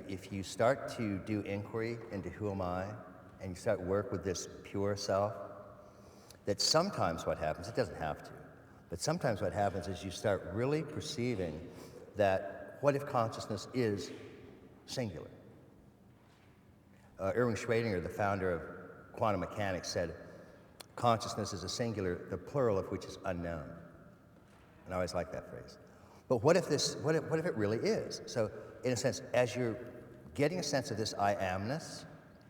if you start to do inquiry into who am I, and you start work with this pure self, that sometimes what happens, it doesn't have to, but sometimes what happens is you start really perceiving that what if consciousness is singular? Erwin Schrödinger, the founder of quantum mechanics, said consciousness is a singular, the plural of which is unknown. And I always like that phrase. But what if it really is? So in a sense, as you're getting a sense of this I amness,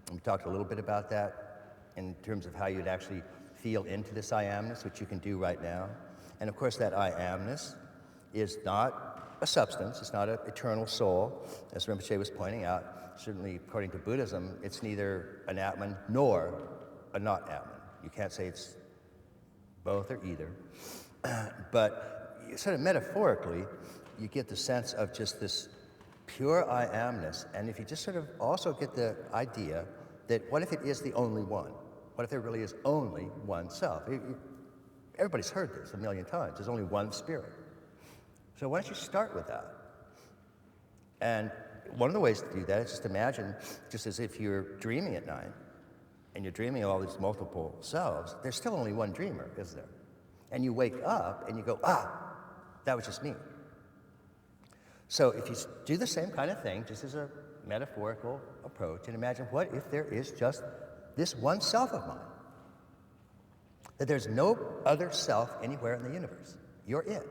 and we talked a little bit about that in terms of how you'd actually feel into this I amness, which you can do right now. And of course that I amness is not a substance, it's not an eternal soul, as Rinpoche was pointing out. Certainly according to Buddhism, it's neither an Atman nor a not Atman. You can't say it's both or either. But sort of metaphorically, you get the sense of just this pure I amness, and if you just sort of also get the idea that what if it is the only one? What if there really is only one self? Everybody's heard this a million times. There's only one spirit. So why don't you start with that? And one of the ways to do that is just imagine, just as if you're dreaming at night, and you're dreaming of all these multiple selves, there's still only one dreamer, is there? And you wake up and you go, that was just me. So if you do the same kind of thing, just as a metaphorical approach, and imagine what if there is just this one self of mine? That there's no other self anywhere in the universe. You're it.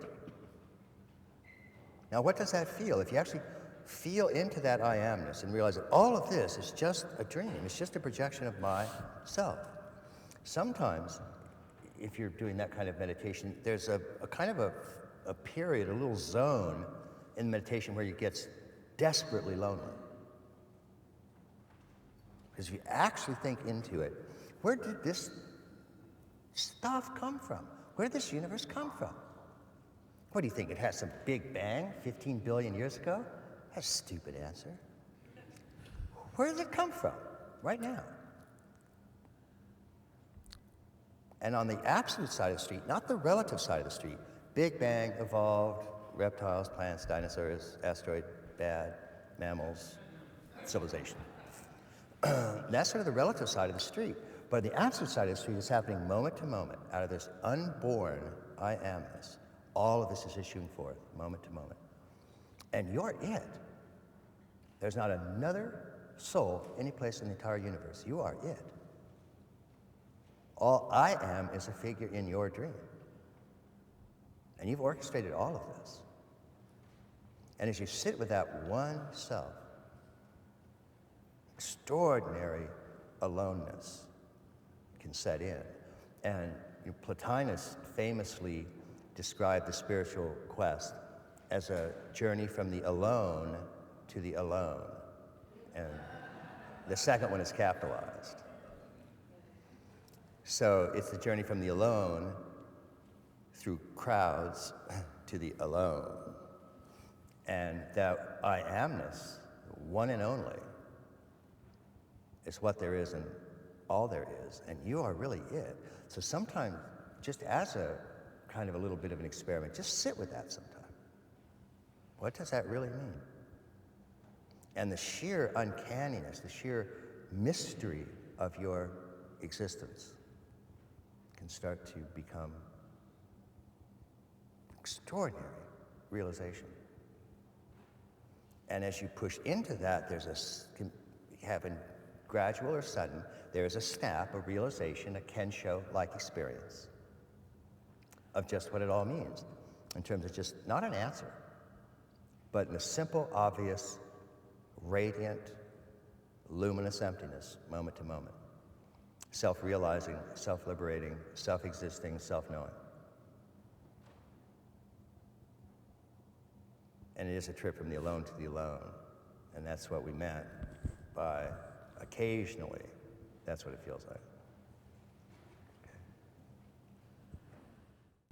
Now what does that feel? If you actually feel into that I amness and realize that all of this is just a dream, it's just a projection of myself. Sometimes, if you're doing that kind of meditation, there's a kind of a period, a little zone in meditation where it gets desperately lonely. Because if you actually think into it, where did this stuff come from? Where did this universe come from? What do you think? It has some big bang 15 billion years ago? That's a stupid answer. Where does it come from right now? And on the absolute side of the street, not the relative side of the street, Big Bang, evolved, reptiles, plants, dinosaurs, asteroid, bad, mammals, civilization. That's sort of the relative side of the street. But the absolute side of the street is happening moment to moment, out of this unborn I amness. All of this is issuing forth, moment to moment. And you're it. There's not another soul any place in the entire universe. You are it. All I am is a figure in your dream. And you've orchestrated all of this. And as you sit with that one self, extraordinary aloneness can set in. And Plotinus famously described the spiritual quest as a journey from the alone to the alone. And the second one is capitalized. So it's the journey from the alone through crowds to the alone. And that I amness, one and only, is what there is and all there is. And you are really it. So sometimes, just as a kind of a little bit of an experiment, just sit with that sometime. What does that really mean? And the sheer uncanniness, the sheer mystery of your existence can start to become extraordinary realization. And as you push into that, can happen gradual or sudden, there's a snap, a realization, a Kensho-like experience of just what it all means, in terms of just not an answer, but in a simple, obvious, radiant, luminous emptiness, moment to moment. Self-realizing, self-liberating, self-existing, self-knowing. And it is a trip from the alone to the alone. And that's what we meant by occasionally. That's what it feels like.